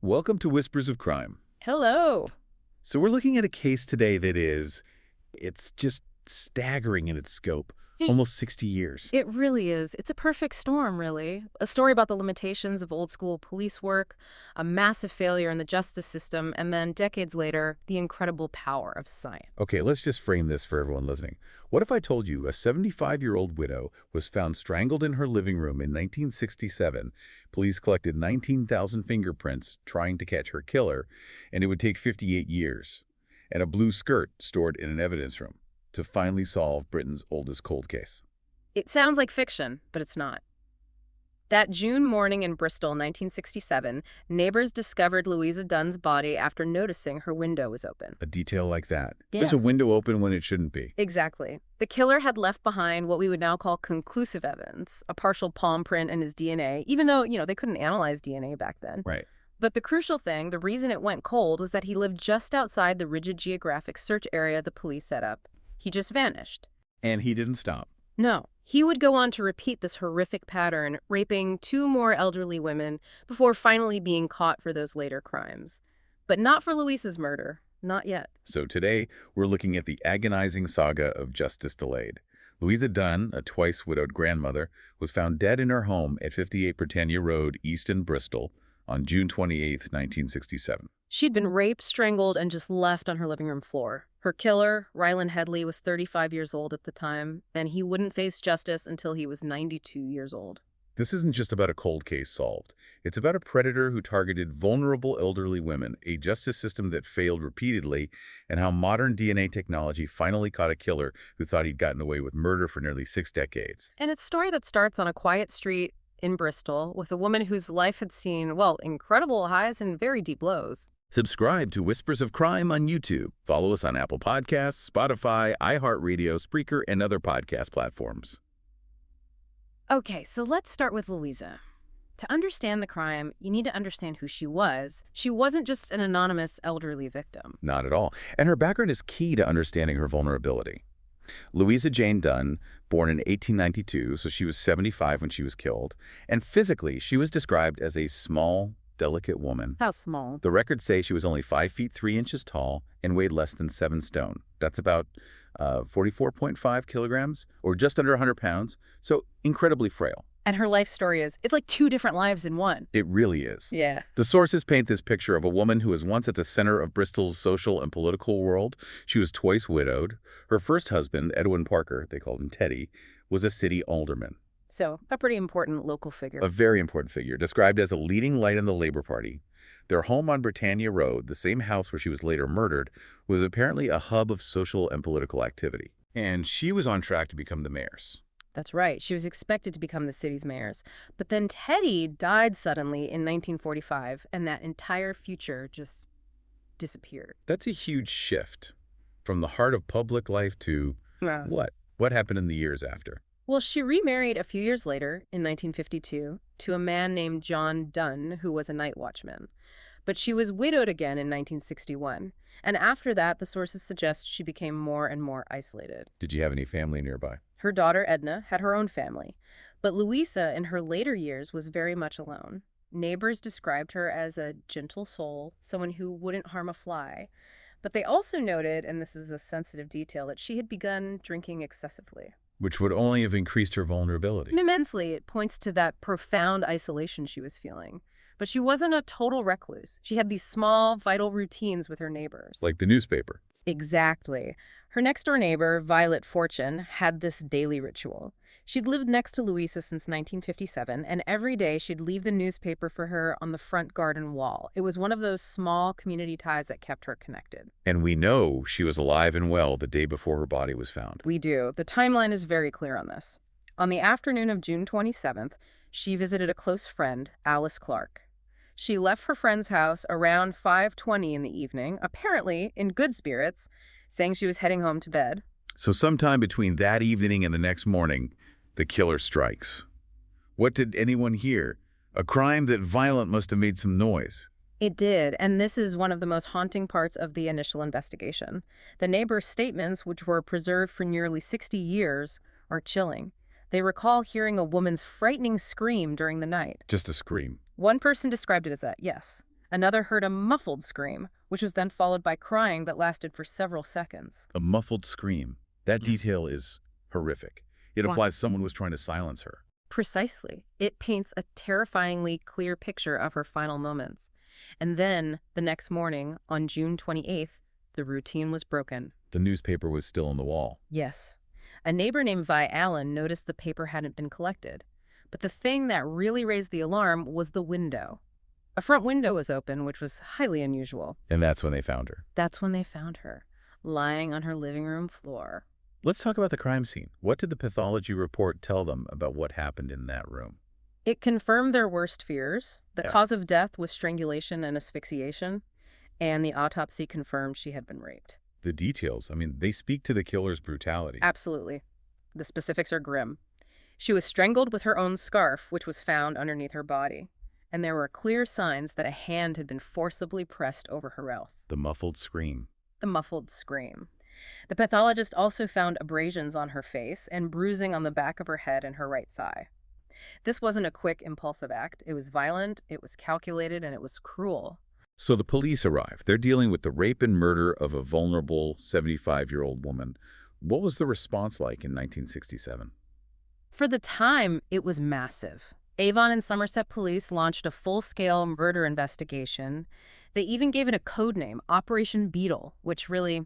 Welcome to Whispers of Crime. Hello. So we're looking at a case today it's just staggering in its scope. It, Almost 60 years. it really is. It's a perfect storm, really. A story about the limitations of old-school police work, a massive failure in the justice system, and then, decades later, the incredible power of science. Okay, let's just frame this for everyone listening. What if I told you a 75-year-old widow was found strangled in her living room in 1967? Police collected 19,000 fingerprints trying to catch her killer, and it would take 58 years. And a blue skirt stored in an evidence room to finally solve Britain's oldest cold case. It sounds like fiction, but it's not. That June morning in Bristol, 1967, neighbors discovered Louisa Dunne's body after noticing her window was open. A detail like that. Yeah. There's a window open when it shouldn't be. Exactly. The killer had left behind what we would now call conclusive evidence, a partial palm print and his DNA, even though, they couldn't analyze DNA back then. Right. But the crucial thing, the reason it went cold, was that he lived just outside the rigid geographic search area the police set up. He just vanished. And he didn't stop. No. He would go on to repeat this horrific pattern, raping 2 more elderly women before finally being caught for those later crimes. But not for Louisa's murder. Not yet. So today, we're looking at the agonizing saga of justice delayed. Louisa Dunne, a twice-widowed grandmother, was found dead in her home at 58 Britannia Road, Easton, Bristol, on June 28, 1967. She'd been raped, strangled, and just left on her living room floor. Her killer, Ryland Headley, was 35 years old at the time, and he wouldn't face justice until he was 92 years old. This isn't just about a cold case solved. It's about a predator who targeted vulnerable elderly women, a justice system that failed repeatedly, and how modern DNA technology finally caught a killer who thought he'd gotten away with murder for nearly 6 decades. And it's a story that starts on a quiet street in Bristol with a woman whose life had seen, incredible highs and very deep lows. Subscribe to Whispers of Crime on YouTube. Follow us on Apple Podcasts, Spotify, iHeartRadio, Spreaker, and other podcast platforms. Okay, so let's start with Louisa. To understand the crime, you need to understand who she was. She wasn't just an anonymous elderly victim. Not at all. And her background is key to understanding her vulnerability. Louisa Jane Dunne, born in 1892, so she was 75 when she was killed, and physically she was described as a small, delicate woman. How small? The records say she was only 5 feet 3 inches tall and weighed less than 7 stone. That's about 44.5 kilograms, or just under 100 pounds, so incredibly frail. And her life story it's like 2 different lives in one. It really is. Yeah. The sources paint this picture of a woman who was once at the center of Bristol's social and political world. She was twice widowed. Her first husband, Edwin Parker, they called him Teddy, was a city alderman. So, a pretty important local figure. A very important figure, described as a leading light in the Labour Party. Their home on Britannia Road, the same house where she was later murdered, was apparently a hub of social and political activity. And she was on track to become the mayor's. That's right. She was expected to become the city's mayor's. But then Teddy died suddenly in 1945, and that entire future just disappeared. That's a huge shift from the heart of public life to what? What happened in the years after? Well, she remarried a few years later, in 1952, to a man named John Dunne, who was a night watchman. But she was widowed again in 1961. And after that, the sources suggest she became more and more isolated. Did you have any family nearby? Her daughter, Edna, had her own family. But Louisa, in her later years, was very much alone. Neighbors described her as a gentle soul, someone who wouldn't harm a fly. But they also noted, and this is a sensitive detail, that she had begun drinking excessively. Which would only have increased her vulnerability. Immensely, it points to that profound isolation she was feeling. But she wasn't a total recluse. She had these small, vital routines with her neighbors. Like the newspaper. Exactly. Her next-door neighbor, Violet Fortune, had this daily ritual. She'd lived next to Louisa since 1957, and every day she'd leave the newspaper for her on the front garden wall. It was one of those small community ties that kept her connected. And we know she was alive and well the day before her body was found. We do. The timeline is very clear on this. On the afternoon of June 27th, she visited a close friend, Alice Clark. She left her friend's house around 5:20 in the evening, apparently in good spirits, saying she was heading home to bed. So sometime between that evening and the next morning, the killer strikes. What did anyone hear? A crime that violent must have made some noise. It did, and this is one of the most haunting parts of the initial investigation. The neighbors' statements, which were preserved for nearly 60 years, are chilling. They recall hearing a woman's frightening scream during the night. Just a scream. One person described it as a, yes, Another heard a muffled scream, which was then followed by crying that lasted for several seconds. A muffled scream. That detail is horrific. It Why? implies someone was trying to silence her. Precisely. It paints a terrifyingly clear picture of her final moments. And then, the next morning, on June 28th, the routine was broken. The newspaper was still on the wall. Yes. A neighbor named Vi Allen noticed the paper hadn't been collected. But the thing that really raised the alarm was the window. A front window was open, which was highly unusual. And that's when they found her. That's when they found her, lying on her living room floor. Let's talk about the crime scene. What did the pathology report tell them about what happened in that room? It confirmed their worst fears. The Yeah. cause of death was strangulation and asphyxiation, and the autopsy confirmed she had been raped. The details, they speak to the killer's brutality. Absolutely. The specifics are grim. She was strangled with her own scarf, which was found underneath her body, and there were clear signs that a hand had been forcibly pressed over her mouth. The muffled scream. The muffled scream. The pathologist also found abrasions on her face and bruising on the back of her head and her right thigh. This wasn't a quick, impulsive act. It was violent, it was calculated, and it was cruel. So the police arrive. They're dealing with the rape and murder of a vulnerable 75-year-old woman. What was the response like in 1967? For the time, it was massive. Avon and Somerset police launched a full-scale murder investigation. They even gave it a code name, Operation Beetle, which really,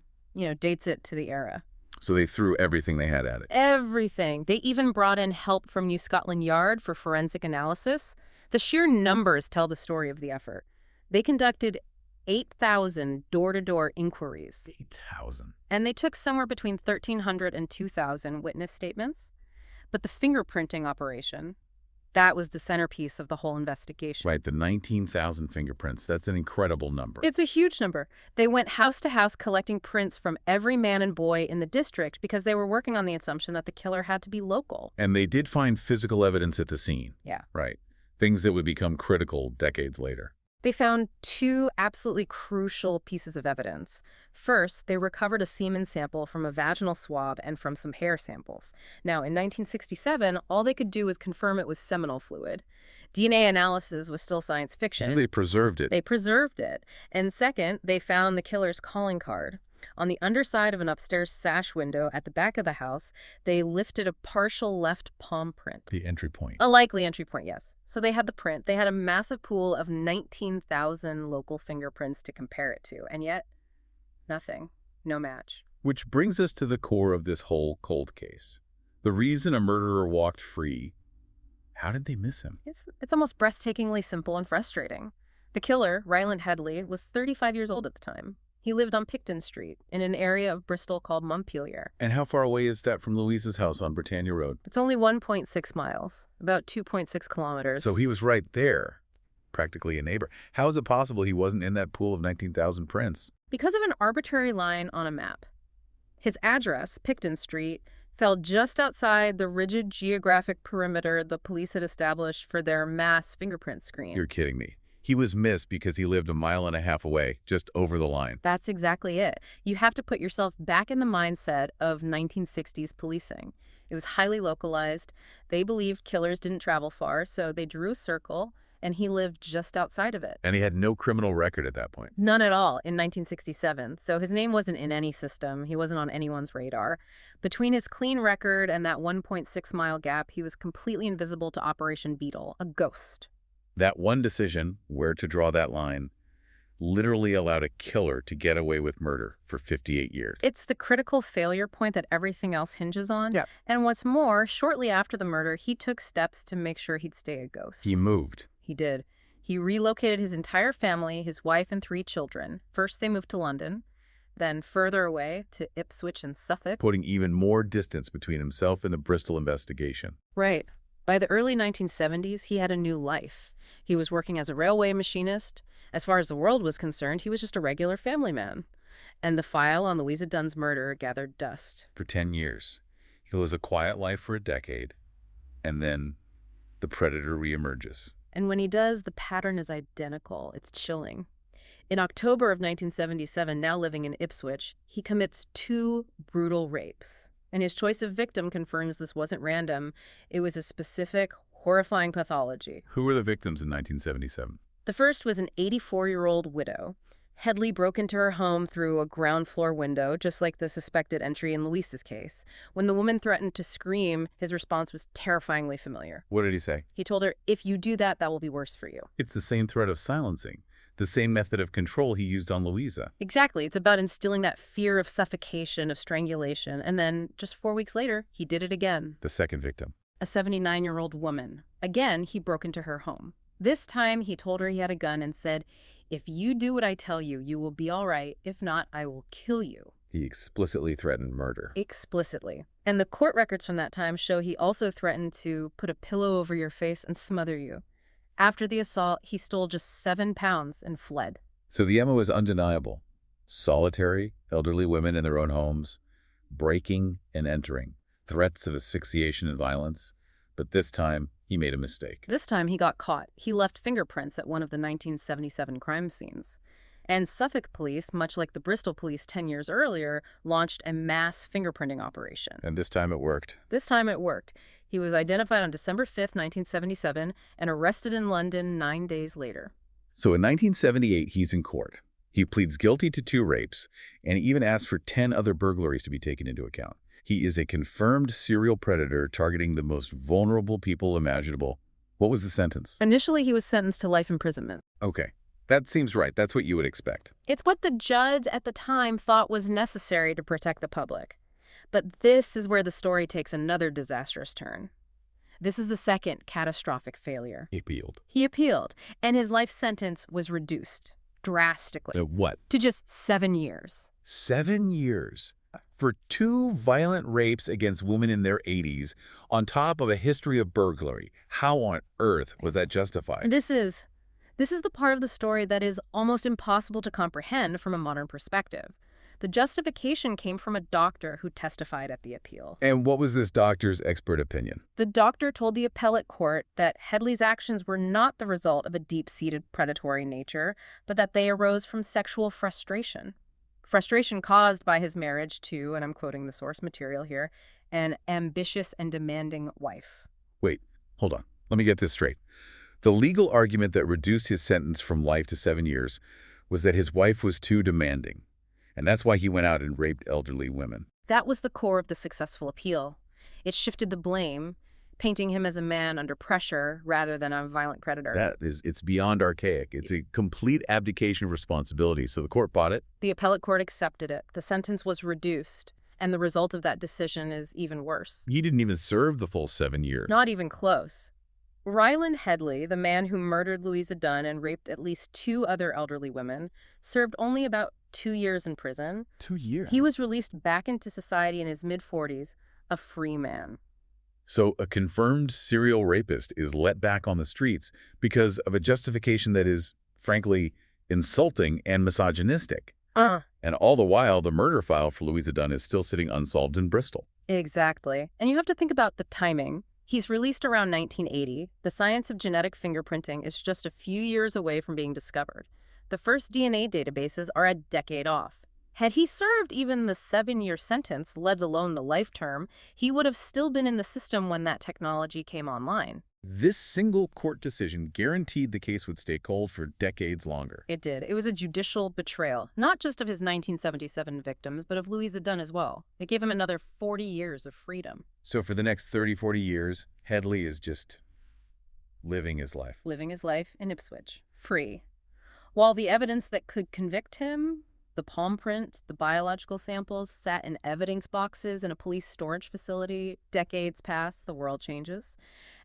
dates it to the era. So they threw everything they had at it. Everything. They even brought in help from New Scotland Yard for forensic analysis. The sheer numbers tell the story of the effort. They conducted 8,000 door-to-door inquiries. 8,000. And they took somewhere between 1,300 and 2,000 witness statements. But the fingerprinting operation, that was the centerpiece of the whole investigation. Right, the 19,000 fingerprints. That's an incredible number. It's a huge number. They went house to house collecting prints from every man and boy in the district because they were working on the assumption that the killer had to be local. And they did find physical evidence at the scene. Yeah. Right. Things that would become critical decades later. They found two absolutely crucial pieces of evidence. First, they recovered a semen sample from a vaginal swab and from some hair samples. Now, in 1967, all they could do was confirm it was seminal fluid. DNA analysis was still science fiction. And they preserved it. They preserved it. And second, they found the killer's calling card. On the underside of an upstairs sash window at the back of the house, they lifted a partial left palm print. The entry point. A likely entry point, yes. So they had the print. They had a massive pool of 19,000 local fingerprints to compare it to. And yet, nothing. No match. Which brings us to the core of this whole cold case. The reason a murderer walked free. How did they miss him? It's almost breathtakingly simple and frustrating. The killer, Ryland Headley, was 35 years old at the time. He lived on Picton Street, in an area of Bristol called Montpelier. And how far away is that from Louisa's house on Britannia Road? It's only 1.6 miles, about 2.6 kilometers. So he was right there, practically a neighbor. How is it possible he wasn't in that pool of 19,000 prints? Because of an arbitrary line on a map. His address, Picton Street, fell just outside the rigid geographic perimeter the police had established for their mass fingerprint screen. You're kidding me. He was missed because he lived a mile and a half away, just over the line. That's exactly it. You have to put yourself back in the mindset of 1960s policing. It was highly localized. They believed killers didn't travel far, so they drew a circle, and he lived just outside of it. And he had no criminal record at that point. None at all in 1967, so his name wasn't in any system. He wasn't on anyone's radar. Between his clean record and that 1.6-mile gap, he was completely invisible to Operation Beetle, a ghost. That one decision, where to draw that line, literally allowed a killer to get away with murder for 58 years. It's the critical failure point that everything else hinges on. Yeah. And what's more, shortly after the murder, he took steps to make sure he'd stay a ghost. He moved. He did. He relocated his entire family, his wife and 3 children. First, they moved to London, then further away to Ipswich and Suffolk. Putting even more distance between himself and the Bristol investigation. Right. By the early 1970s, he had a new life. He was working as a railway machinist. As far as the world was concerned, he was just a regular family man. And the file on Louisa Dunne's murder gathered dust. For 10 years. He lives a quiet life for a decade. And then the predator reemerges. And when he does, the pattern is identical. It's chilling. In October of 1977, now living in Ipswich, he commits 2 brutal rapes. And his choice of victim confirms this wasn't random. It was a specific, horrifying pathology. Who were the victims in 1977? The first was an 84-year-old widow. Headley broke into her home through a ground floor window, just like the suspected entry in Louisa's case. When the woman threatened to scream, his response was terrifyingly familiar. What did he say? He told her, "If you do that, that will be worse for you." It's the same threat of silencing, the same method of control he used on Louisa. Exactly. It's about instilling that fear of suffocation, of strangulation, and then just 4 weeks later, he did it again. The second victim. A 79-year-old woman. Again, he broke into her home. This time, he told her he had a gun and said, "If you do what I tell you, you will be all right. If not, I will kill you." He explicitly threatened murder. Explicitly. And the court records from that time show he also threatened to put a pillow over your face and smother you. After the assault, he stole just 7 pounds and fled. So the MO is undeniable. Solitary, elderly women in their own homes, breaking and entering, threats of asphyxiation and violence. But this time, he made a mistake. This time he got caught. He left fingerprints at one of the 1977 crime scenes. And Suffolk police, much like the Bristol police 10 years earlier, launched a mass fingerprinting operation. And this time it worked. This time it worked. He was identified on December 5th, 1977, and arrested in London 9 days later. So in 1978, he's in court. He pleads guilty to 2 rapes, and he even asks for 10 other burglaries to be taken into account. He is a confirmed serial predator targeting the most vulnerable people imaginable. What was the sentence? Initially, he was sentenced to life imprisonment. Okay, that seems right. That's what you would expect. It's what the judge at the time thought was necessary to protect the public. But this is where the story takes another disastrous turn. This is the second catastrophic failure. He appealed. He appealed, and his life sentence was reduced drastically. What? To just 7 years. 7 years for 2 violent rapes against women in their 80s on top of a history of burglary. How on earth was that justified? This is the part of the story that is almost impossible to comprehend from a modern perspective. The justification came from a doctor who testified at the appeal. And what was this doctor's expert opinion? The doctor told the appellate court that Headley's actions were not the result of a deep-seated predatory nature, but that they arose from sexual frustration. Frustration caused by his marriage to, and I'm quoting the source material here, an ambitious and demanding wife. Wait, hold on. Let me get this straight. The legal argument that reduced his sentence from life to 7 years was that his wife was too demanding. And that's why he went out and raped elderly women. That was the core of the successful appeal. It shifted the blame, painting him as a man under pressure rather than a violent predator. It's beyond archaic. It's a complete abdication of responsibility. So the court bought it. The appellate court accepted it. The sentence was reduced, and the result of that decision is even worse. He didn't even serve the full 7 years. Not even close. Ryland Headley, the man who murdered Louisa Dunne and raped at least 2 other elderly women, served only about 2 years in prison. 2 years? He was released back into society in his mid-40s, a free man. So a confirmed serial rapist is let back on the streets because of a justification that is, frankly, insulting and misogynistic. And all the while, the murder file for Louisa Dunne is still sitting unsolved in Bristol. Exactly. And you have to think about the timing. He's released around 1980. The science of genetic fingerprinting is just a few years away from being discovered. The first DNA databases are a decade off. Had he served even the 7-year sentence, let alone the life term, he would have still been in the system when that technology came online. This single court decision guaranteed the case would stay cold for decades longer. It did. It was a judicial betrayal, not just of his 1977 victims, but of Louisa Dunne as well. It gave him another 40 years of freedom. So for the next 30, 40 years, Headley is just living his life. Living his life in Ipswich, free. While the evidence that could convict him, the palm print, the biological samples, sat in evidence boxes in a police storage facility. Decades pass, the world changes.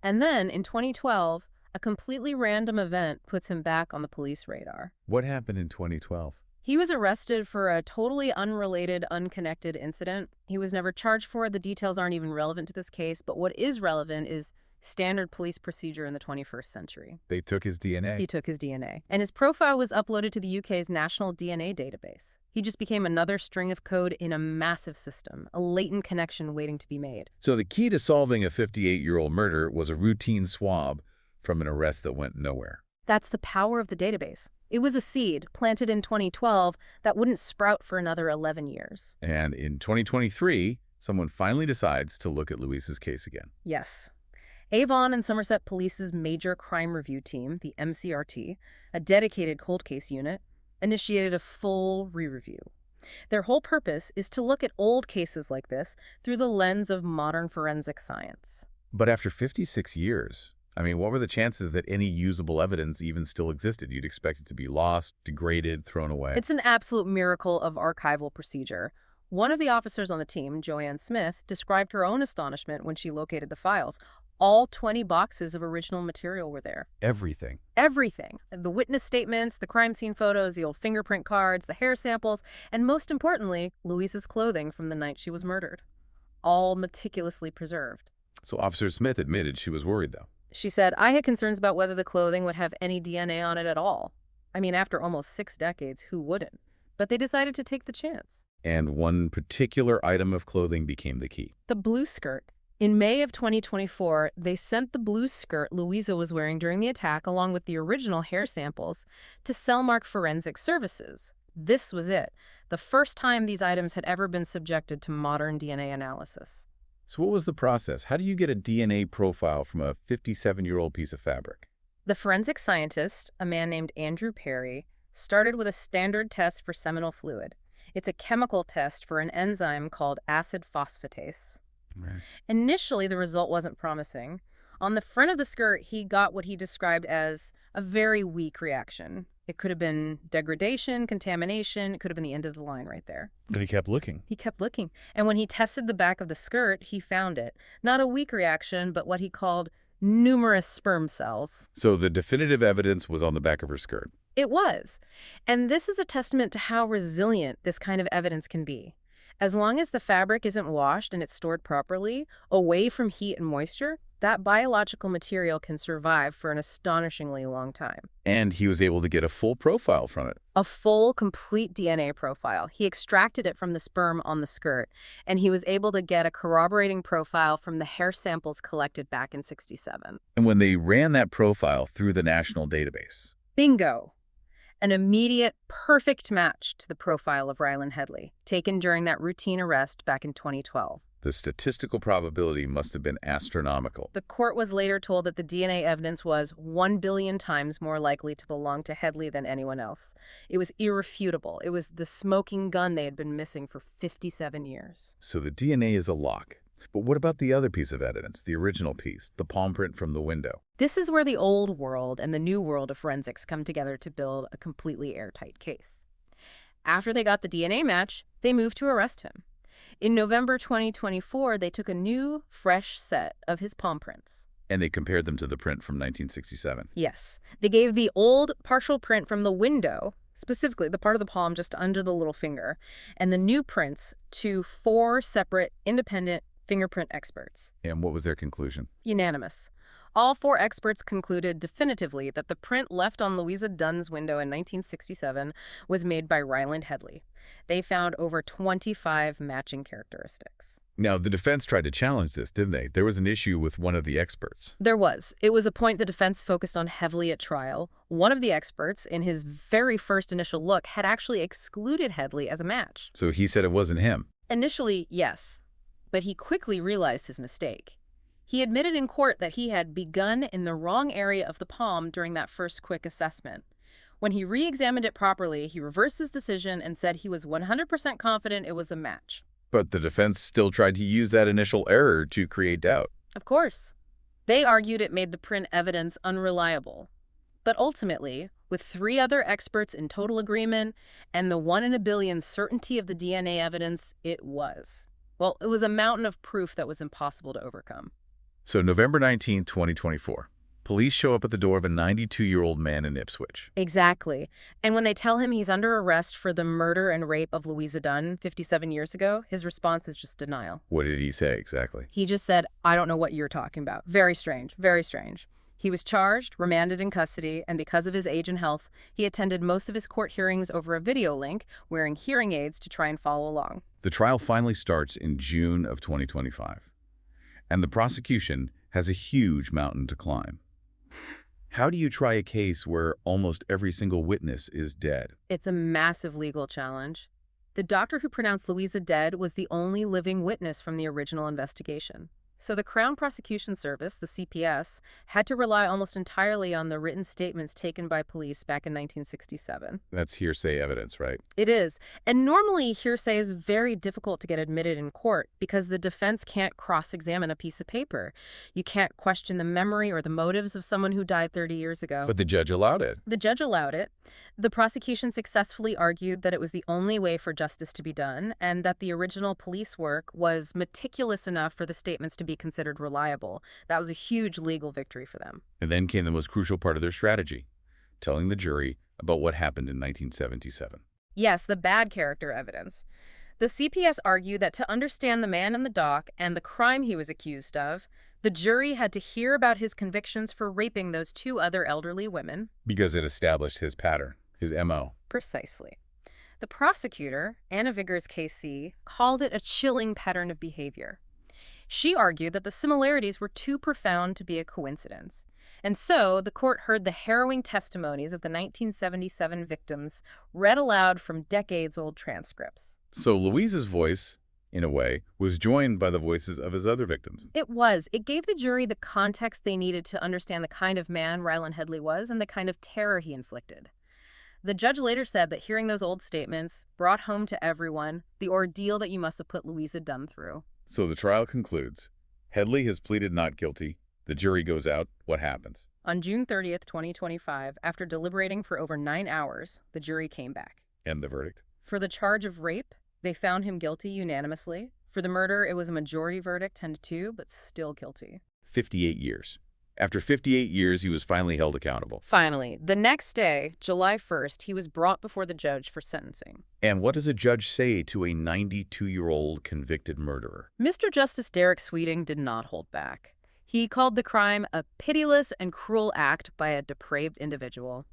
And then, in 2012, a completely random event puts him back on the police radar. What happened in 2012? He was arrested for a totally unrelated, unconnected incident. He was never charged for it. The details aren't even relevant to this case. But what is relevant is standard police procedure in the 21st century. They took his DNA. He took his DNA. And his profile was uploaded to the UK's National DNA Database. He just became another string of code in a massive system, a latent connection waiting to be made. So the key to solving a 58-year-old murder was a routine swab from an arrest that went nowhere. That's the power of the database. It was a seed planted in 2012 that wouldn't sprout for another 11 years. And in 2023, someone finally decides to look at Louisa's case again. Yes. Avon and Somerset Police's Major Crime Review Team, the MCRT, a dedicated cold case unit, initiated a full re-review. Their whole purpose is to look at old cases like this through the lens of modern forensic science. But after 56 years, I mean, what were the chances that any usable evidence even still existed? You'd expect it to be lost, degraded, thrown away. It's an absolute miracle of archival procedure. One of the officers on the team, Joanne Smith, described her own astonishment when she located the files. All 20 boxes of original material were there. Everything. Everything. The witness statements, the crime scene photos, the old fingerprint cards, the hair samples, and most importantly, Louisa's clothing from the night she was murdered. All meticulously preserved. So Officer Smith admitted she was worried, though. She said, I had concerns about whether the clothing would have any DNA on it at all. I mean, after almost 6 decades, who wouldn't? But they decided to take the chance. And one particular item of clothing became the key. The blue skirt. In May of 2024, they sent the blue skirt Louisa was wearing during the attack, along with the original hair samples, to Cellmark Forensic Services. This was it, the first time these items had ever been subjected to modern DNA analysis. So what was the process? How do you get a DNA profile from a 57-year-old piece of fabric? The forensic scientist, a man named Andrew Perry, started with a standard test for seminal fluid. It's a chemical test for an enzyme called acid phosphatase. Right. Initially, the result wasn't promising. On the front of the skirt, he got what he described as a very weak reaction. It could have been degradation, contamination. It could have been the end of the line right there. And he kept looking. He kept looking. And when he tested the back of the skirt, he found it. Not a weak reaction, but what he called numerous sperm cells. So the definitive evidence was on the back of her skirt. It was. And this is a testament to how resilient this kind of evidence can be. As long as the fabric isn't washed and it's stored properly, away from heat and moisture, that biological material can survive for an astonishingly long time. And he was able to get a full profile from it. A full, complete DNA profile. He extracted it from the sperm on the skirt, and he was able to get a corroborating profile from the hair samples collected back in '67. And when they ran that profile through the national database, Bingo! An immediate, perfect match to the profile of Ryland Headley, taken during that routine arrest back in 2012. the statistical probability must have been astronomical. The court was later told that the DNA evidence was 1 billion times more likely to belong to Headley than anyone else. It was irrefutable. It was the smoking gun they had been missing for 57 years. So the DNA is a lock. But what about the other piece of evidence, the original piece, the palm print from the window? This is where the old world and the new world of forensics come together to build a completely airtight case. After they got the DNA match, they moved to arrest him. In November 2024, they took a new, fresh set of his palm prints. And they compared them to the print from 1967. Yes. They gave the old partial print from the window, specifically the part of the palm just under the little finger, and the new prints to 4 separate independent fingerprint experts. And what was their conclusion? Unanimous. All 4 experts concluded definitively that the print left on Louisa Dunne's window in 1967 was made by Ryland Headley. They found over 25 matching characteristics. Now, the defense tried to challenge this, didn't they? There was an issue with one of the experts. There was. It was a point the defense focused on heavily at trial. One of the experts, in his very first initial look, had actually excluded Headley as a match. So he said it wasn't him. Initially, yes. But he quickly realized his mistake. He admitted in court that he had begun in the wrong area of the palm during that first quick assessment. When he re-examined it properly, he reversed his decision and said he was 100% confident it was a match. But the defense still tried to use that initial error to create doubt. Of course. They argued it made the print evidence unreliable. But ultimately, with 3 other experts in total agreement and the 1 in a billion certainty of the DNA evidence, it was. Well, it was a mountain of proof that was impossible to overcome. So November 19, 2024, police show up at the door of a 92-year-old man in Ipswich. Exactly. And when they tell him he's under arrest for the murder and rape of Louisa Dunne 57 years ago, his response is just denial. What did he say exactly? He just said, I don't know what you're talking about. Very strange, very strange. He was charged, remanded in custody, and because of his age and health, he attended most of his court hearings over a video link, wearing hearing aids to try and follow along. The trial finally starts in June of 2025, and the prosecution has a huge mountain to climb. How do you try a case where almost every single witness is dead? It's a massive legal challenge. The doctor who pronounced Louisa dead was the only living witness from the original investigation. So the Crown Prosecution Service, the CPS, had to rely almost entirely on the written statements taken by police back in 1967. That's hearsay evidence, right? It is. And normally, hearsay is very difficult to get admitted in court because the defense can't cross-examine a piece of paper. You can't question the memory or the motives of someone who died 30 years ago. But the judge allowed it. The judge allowed it. The prosecution successfully argued that it was the only way for justice to be done and that the original police work was meticulous enough for the statements to be considered reliable. That was a huge legal victory for them. And then came the most crucial part of their strategy, telling the jury about what happened in 1977. Yes, the bad character evidence. The CPS argued that to understand the man in the dock and the crime he was accused of, the jury had to hear about his convictions for raping those two other elderly women. Because it established his pattern, his M.O. Precisely. The prosecutor, Anna Vigors KC, called it a chilling pattern of behavior. She argued that the similarities were too profound to be a coincidence. And so, the court heard the harrowing testimonies of the 1977 victims read aloud from decades-old transcripts. So Louisa's voice, in a way, was joined by the voices of his other victims. It was. It gave the jury the context they needed to understand the kind of man Ryland Headley was and the kind of terror he inflicted. The judge later said that hearing those old statements brought home to everyone the ordeal that you must have put Louisa Dunne through. So the trial concludes. Headley has pleaded not guilty. The jury goes out. What happens? On June 30th, 2025, after deliberating for over 9 hours, the jury came back. And the verdict? For the charge of rape, they found him guilty unanimously. For the murder, it was a majority verdict, 10-2, but still guilty. 58 years. After 58 years, he was finally held accountable. Finally, the next day, July 1st, he was brought before the judge for sentencing. And what does a judge say to a 92-year-old convicted murderer? Mr. Justice Derek Sweeting did not hold back. He called the crime a pitiless and cruel act by a depraved individual.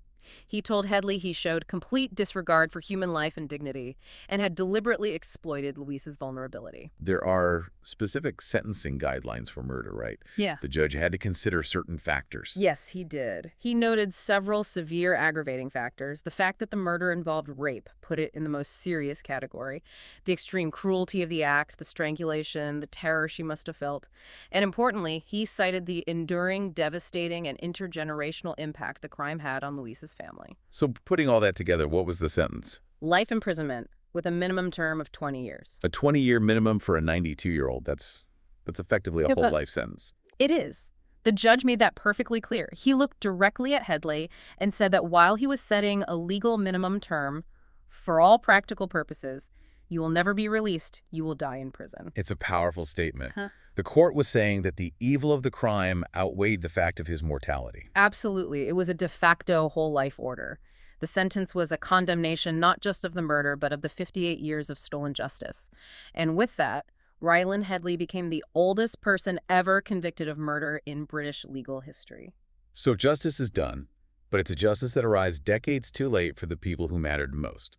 He told Headley he showed complete disregard for human life and dignity and had deliberately exploited Louisa's vulnerability. There are specific sentencing guidelines for murder, right? Yeah. The judge had to consider certain factors. Yes, he did. He noted several severe aggravating factors. The fact that the murder involved rape put it in the most serious category. The extreme cruelty of the act, the strangulation, the terror she must have felt. And importantly, he cited the enduring, devastating, and intergenerational impact the crime had on Louisa's family. So putting all that together, what was the sentence? Life imprisonment with a minimum term of 20 years. A 20-year minimum for a 92-year-old. That's effectively a whole life sentence. It is. The judge made that perfectly clear. He looked directly at Headley and said that while he was setting a legal minimum term, for all practical purposes, you will never be released, you will die in prison. It's a powerful statement. The court was saying that the evil of the crime outweighed the fact of his mortality. Absolutely. It was a de facto whole life order. The sentence was a condemnation not just of the murder, but of the 58 years of stolen justice. And with that, Ryland Headley became the oldest person ever convicted of murder in British legal history. So justice is done, but it's a justice that arrives decades too late for the people who mattered most.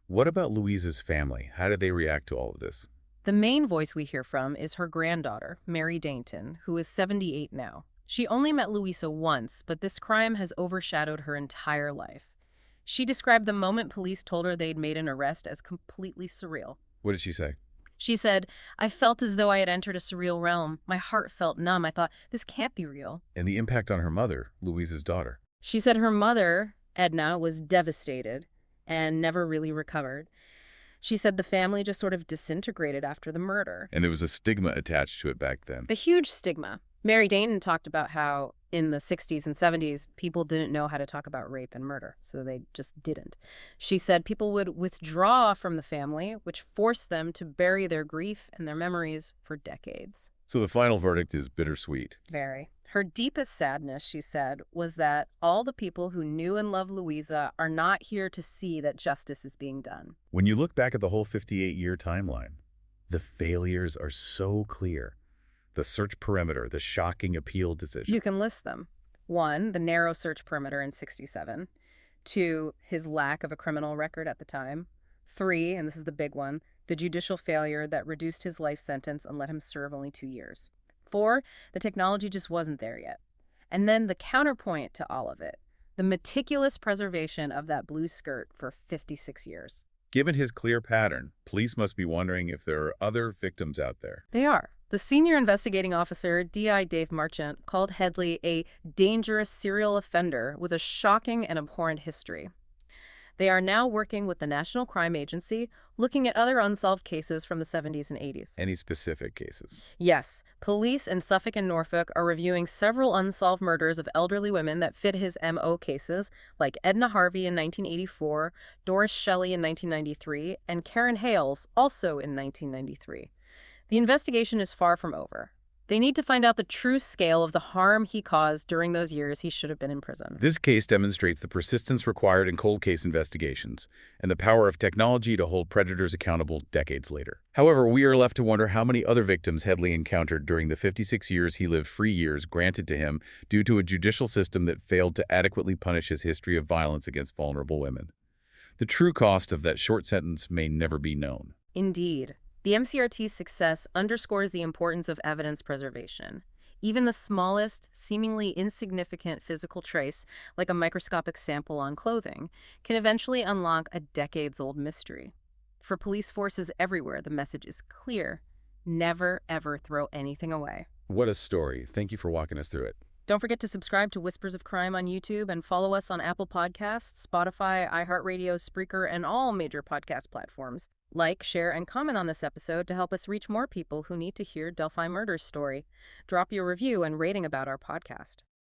What about Louisa's family? How did they react to all of this? The main voice we hear from is her granddaughter, Mary Dainton, who is 78 now. She only met Louisa once, but this crime has overshadowed her entire life. She described the moment police told her they'd made an arrest as completely surreal. What did she say? She said, "I felt as though I had entered a surreal realm. My heart felt numb. I thought, this can't be real." And the impact on her mother, Louisa's daughter. She said her mother, Edna, was devastated and never really recovered. She said the family just sort of disintegrated after the murder. And there was a stigma attached to it back then. A huge stigma. Mary Dainton talked about how in the 60s and 70s, people didn't know how to talk about rape and murder, so they just didn't. She said people would withdraw from the family, which forced them to bury their grief and their memories for decades. So the final verdict is bittersweet. Very. Her deepest sadness, she said, was that all the people who knew and loved Louisa are not here to see that justice is being done. When you look back at the whole 58-year timeline, the failures are so clear. The search perimeter, the shocking appeal decision. You can list them. 1, the narrow search perimeter in 67. 2, his lack of a criminal record at the time. 3, and this is the big one, the judicial failure that reduced his life sentence and let him serve only 2 years. 4, the technology just wasn't there yet. And then the counterpoint to all of it, the meticulous preservation of that blue skirt for 56 years. Given his clear pattern, police must be wondering if there are other victims out there. They are. The senior investigating officer, DI Dave Marchant, called Headley a dangerous serial offender with a shocking and abhorrent history. They are now working with the National Crime Agency, looking at other unsolved cases from the 70s and 80s. Any specific cases? Yes, police in Suffolk and Norfolk are reviewing several unsolved murders of elderly women that fit his MO cases, like Edna Harvey in 1984, Doris Shelley in 1993, and Karen Hales, also in 1993. The investigation is far from over. They need to find out the true scale of the harm he caused during those years he should have been in prison. This case demonstrates the persistence required in cold case investigations and the power of technology to hold predators accountable decades later. However, we are left to wonder how many other victims Headley encountered during the 56 years he lived free years granted to him due to a judicial system that failed to adequately punish his history of violence against vulnerable women. The true cost of that short sentence may never be known. Indeed. The MCRT's success underscores the importance of evidence preservation. Even the smallest, seemingly insignificant physical trace, like a microscopic sample on clothing, can eventually unlock a decades-old mystery. For police forces everywhere, the message is clear. Never, ever throw anything away. What a story. Thank you for walking us through it. Don't forget to subscribe to Whispers of Crime on YouTube and follow us on Apple Podcasts, Spotify, iHeartRadio, Spreaker, and all major podcast platforms. Like, share, and comment on this episode to help us reach more people who need to hear Delphi Murder's story. Drop your review and rating about our podcast.